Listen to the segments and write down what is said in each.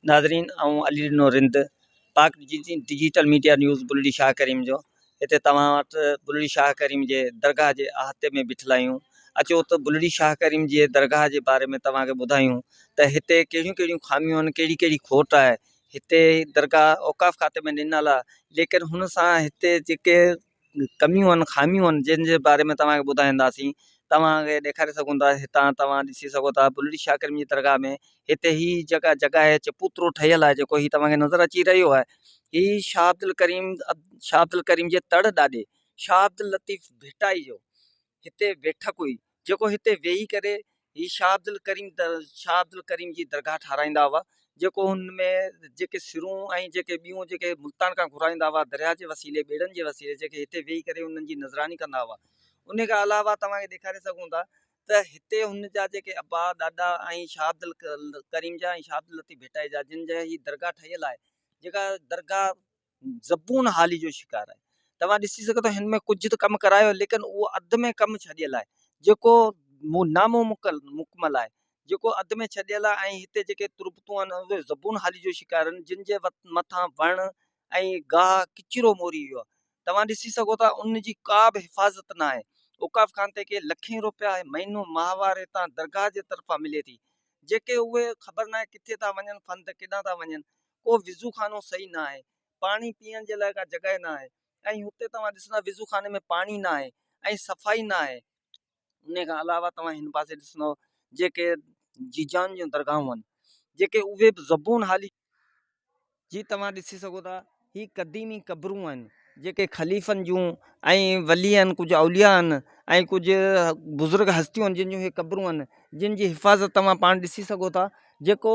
नाज़रीन ऐं अली रिंद पाक डिजिटल मीडिया न्यूज़ बुलड़ी शाह करीम जो हिते तव्हां वटि बुलड़ी शाह करीम जे दरगाह जे अहाते में बीठल आहियूं। अचो त बुलड़ी शाह करीम जे दरगाह जे बारे में तव्हांखे ॿुधायूं त हिते कहिड़ियूं कहिड़ियूं ख़ामियूं आहिनि, कहिड़ी कहिड़ी खोट आहे। हिते दरगाह औकाफ़ खाते में ॾिनल आहे, लेकिन हुन सां हिते जेके कमियूं आहिनि, ख़ामियूं आहिनि, जिन जे बारे में तव्हांखे ॿुधाईंदासीं। तव्हांखे ॾेखारे सघूं था, हितां तव्हां ॾिसी सघो था बुलड़ी शाह करीम जी दरगाह में हिते ही जगह आहे चबूतरो ठहियल आहे, जेको ही तव्हांखे नज़र अची रहियो आहे। ही शाह अब्दुल करीम जे तड़ ॾाॾे शाह अब्दुल लतीफ़ भिटाई जो हिते वेठक हुई, जेको हिते वेही करे ही शाह अब्दुल करीम जी दरगाह ठाराईंदा हुआ, जेको हुनमें जेके सिरूं ऐं जेके ॿियूं जेके मुल्तान खां घुराईंदा हुआ दरिया जे वसीले, ॿेड़नि जे वसीले, जेके हिते वेही करे उन्हनि जी नज़रानी कंदा हुआ। उन खां अलावा तव्हांखे ॾेखारे सघूं था त हिते हुन जा जेके अबा ॾाॾा ऐं शाह अब्दुल करीम जा ऐं शाह अब्दुल लतीफ़ भिटाई जा, जिन जा ही दरगाह ठहियल आहे, जेका दरगाह ज़बून हाली जो शिकार आहे। तव्हां ॾिसी सघो था हिन में कुझु त कमु करायो, लेकिन उहो अधु में कमु छॾियल आहे, जेको मुकमल आहे, जेको अधु में छॾियल आहे। ऐं हिते जेके तुरबतूं आहिनि उहे ज़बून हाली जो शिकार आहिनि, जिन जे मथां वण ऐं गाह किचिरो मोरी वियो आहे। तव्हां ॾिसी सघो था उन जी का बि हिफ़ाज़त न आहे। औकाफ़ खाते खे लखें रुपया महीनो माहवार हितां दरगाह जे तरफ़ां मिले थी, जेके उहे ख़बर न आहे किथे था वञनि, फंद केॾां था वञनि। को विज़ू खानो सही न आहे, पाणी पीअण जे लाइ का जॻह न आहे, ऐं हुते तव्हां ॾिसंदा विज़ू खाने में पाणी न आहे ऐं सफ़ाई न आहे। उन खां अलावा तव्हां हिन पासे ॾिसंदव जेके जीजान जूं दरगाहूं आहिनि, जेके उहे बि ज़बून हाली जी तव्हां ॾिसी सघो था। ही क़दीमी क़बरूं आहिनि, जेके ख़लीफ़नि जूं ऐं वली आहिनि, कुझु औलिया आहिनि ऐं कुझु बुज़ुर्ग हस्तियूं आहिनि, जिन जूं हे क़बरूं आहिनि, जिन जी हिफ़ाज़त तव्हां पाण ॾिसी सघो था, जेको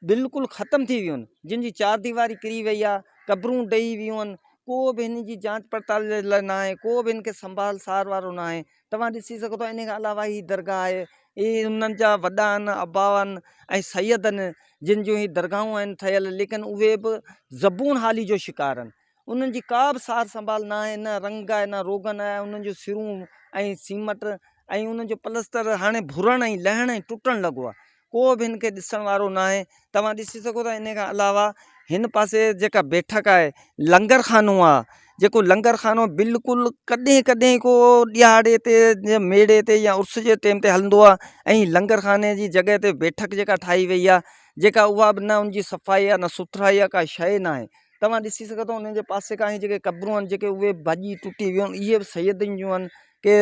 बिल्कुलु ख़तमु थी वियूं आहिनि, जिन जी चार दीवारी किरी वई आहे, क़बरूं ॾेई वियूं आहिनि। को बि हिन जी जांच पड़ताल जे लाइ न आहे, को बि हिन खे संभाल सार वारो न आहे। तव्हां ॾिसी सघो था इन खां अलावा ही दरगाह आहे, ही उन्हनि जा वॾा आहिनि, अबा आहिनि ऐं सैयद आहिनि, जिन जूं ही दरगाहूं आहिनि ठहियल, लेकिन उहे बि ज़बून हाली जो शिकार आहिनि। उन्हनि जी का बि सार संभाल न आहे, न रंग आहे, न रोगन आहे। उन्हनि जूं सिरूं ऐं सीमट ऐं उन्हनि जो पलस्तर हाणे भुरण ऐं लहण ऐं टुटणु लॻो आहे, को बि हिन खे ॾिसण वारो न आहे। तव्हां ॾिसी सघो था इन खां अलावा हिन पासे जेका बैठक आहे, लंगर खानो आहे, जेको लंगर खानो बिल्कुलु कॾहिं कॾहिं को ॾियारे ते, मेड़े ते या उर्स जे टाइम ते हलंदो आहे, ऐं लंगर खाने जी जॻह ते बैठक जेका ठाही वई आहे, जेका उहा बि न उनजी सफ़ाई आहे, न सुथराई आहे, का शइ न आहे। तव्हां ॾिसी सघो था उन जे पासे खां ई जेके क़बरूं आहिनि, जेके उहे भाॼी टुटी वियूं आहिनि, इहे बि सैयदनि जूं आहिनि, के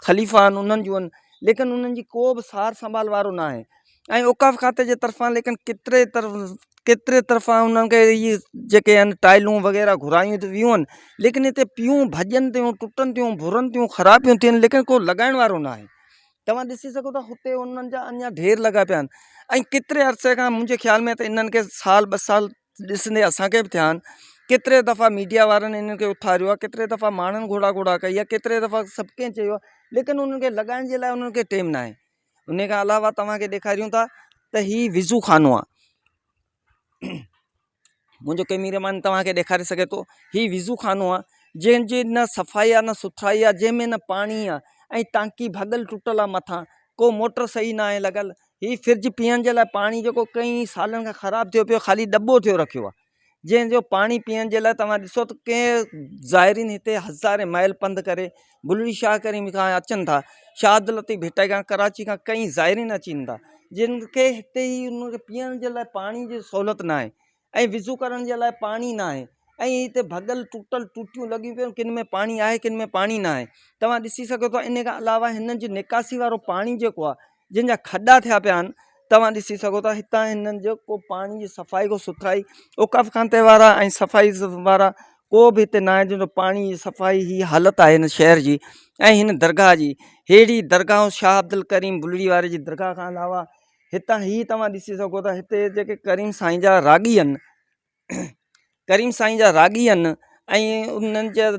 ख़लीफ़ा आहिनि उन्हनि जूं आहिनि, लेकिन उन्हनि जी को बि सार संभाल वारो न आहे। ऐं औकाफ़ खाते जे तरफ़ां लेकिन केतिरे तरफ़ां उन्हनि खे इहे जेके आहिनि टाइलूं वग़ैरह घुरायूं वियूं आहिनि, लेकिन हिते पियूं भॼनि थियूं, टुटनि थियूं, भुरनि थियूं, ख़राब थियूं थियनि, लेकिन को लॻाइण वारो न आहे। तव्हां ॾिसी सघो था हुते उन्हनि जा अञा ढेर लॻा पिया आहिनि। ऐं केतिरे अरसे खां मुंहिंजे ख़्याल में त इन्हनि खे साल 2 साल ॾिसंदे असांखे बि थिया आहिनि। केतिरे दफ़ा मीडिया वारनि इन्हनि खे उथारियो आहे, केतिरे दफ़ा माण्हुनि घोड़ा कई आहे, केतिरे दफ़ा सभु कंहिं चयो आहे, लेकिन उन्हनि खे लॻाइण जे लाइ उन्हनि खे टाइम न आहे। उन खां अलावा तव्हांखे ॾेखारियूं था त ही विज़ू खानो आहे। मुंहिंजो कैमरामैन तव्हांखे ॾेखारे सघे थो, ही विज़ू खानो आहे, जंहिंजी न सफ़ाई आहे, न सुथराई आहे, जंहिंमें न पाणी आहे, ऐं टांकी भॻल टुटल आहे मथां, को मोटर सही न आहे लॻल। ही फ्रिज पीअण जे लाइ पाणी जेको कई सालनि खां ख़राबु थियो पियो, ख़ाली दॿो थियो रखियो आहे, जंहिंजो पाणी पीअण जे लाइ तव्हां ॾिसो त कंहिं ज़ाइरीन हिते हज़ारे माइल पंधु करे बुलड़ी शाह करीम खां अचनि था, शाह अब्दुल लतीफ़ भिटाई खां, कराची खां कई ज़ाइरीन अचनि था, जिन खे हिते ई उनखे पीअण जे लाइ पाणी जी सहूलियत न आहे, ऐं विज़ू करण जे लाइ पाणी न आहे, ऐं हिते भॻल टूटियूं लॻियूं पियूं, किन में पाणी आहे, किन में पाणी न आहे। तव्हां ॾिसी सघो था इन खां अलावा हिननि जी निकासी वारो पाणी जेको आहे, जिन जा खॾा थिया पिया आहिनि, तव्हां ॾिसी सघो था हितां हिननि जो को पाणी जी सफ़ाई, को सुथराई, औकाफ़ खाते वारा ऐं सफ़ाई वारा को बि हिते न आहे, जंहिंजो पाणी जी सफ़ाई ही हालत आहे हिन शहर जी ऐं हिन दरगाह जी। अहिड़ी दरगाहूं शाह अब्दुल करीम बुलड़ी वारे जी दरगाह खां अलावा हितां ही तव्हां ॾिसी सघो था, हिते जेके करीम साईं जा रागी आहिनि, करीम साईं जा रागी आहिनि, ऐं उन्हनि जा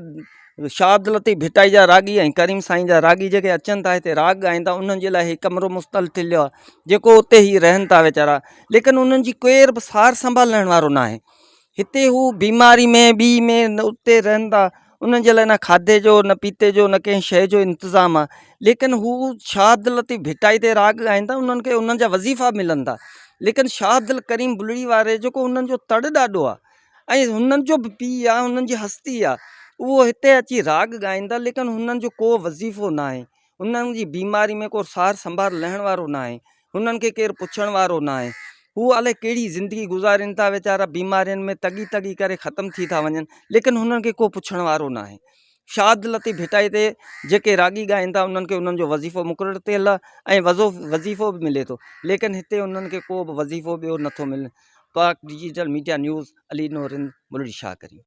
शाह अब्दुल लतीफ़ भिटाई जा रागी ऐं करीम साईं जा रागी जेके अचनि था हिते राग ॻाइनि था, उन्हनि जे लाइ ही कमिरो मुस्तल थियलु आहे, जेको उते ई रहनि था वीचारा, लेकिन उन्हनि जी केर बि सार संभालण वारो न आहे। हिते हू बीमारी में ॿी में उते रहनि था, उन्हनि जे लाइ न खाधे जो, न पीते जो, न कंहिं शइ जो इंतिज़ामु आहे, लेकिन हू शाह अब्दुल लतीफ़ भिटाई ते राग ॻाइनि था, उन्हनि खे उन्हनि जा वज़ीफ़ा मिलनि था, लेकिन शाह अब्दुल करीम बुलड़ी वारे जेको उन्हनि जो तड़ ॾाढो आहे ऐं हुननि जो बि पीउ आहे, हुननि जी हस्ती आहे, उहो हिते अची राग ॻाईंदा, लेकिन हुननि जो को वज़ीफ़ो न आहे, हुननि जी बीमारी में को सार संभाल लहण वारो न आहे, हुननि खे केरु पुछण वारो न आहे। हू अलाए कहिड़ी ज़िंदगी गुज़ारीनि था वीचारा, बीमारियुनि में तगी तगी करे ख़तमु थी था वञनि, लेकिन हुननि खे को पुछण वारो न आहे। शाह अब्दुल लतीफ़ भिटाई ते जेके रागी ॻाईंदा उन्हनि खे उन्हनि जो वज़ीफ़ो मुक़ररु थियल आहे ऐं वज़ीफ़ो बि मिले थो, लेकिन हिते उन्हनि खे को बि वज़ीफ़ो ॿियो नथो मिले। पाक डिजिटल मीडिया न्यूज़, अली नूर, बुलड़ी शाह करीम।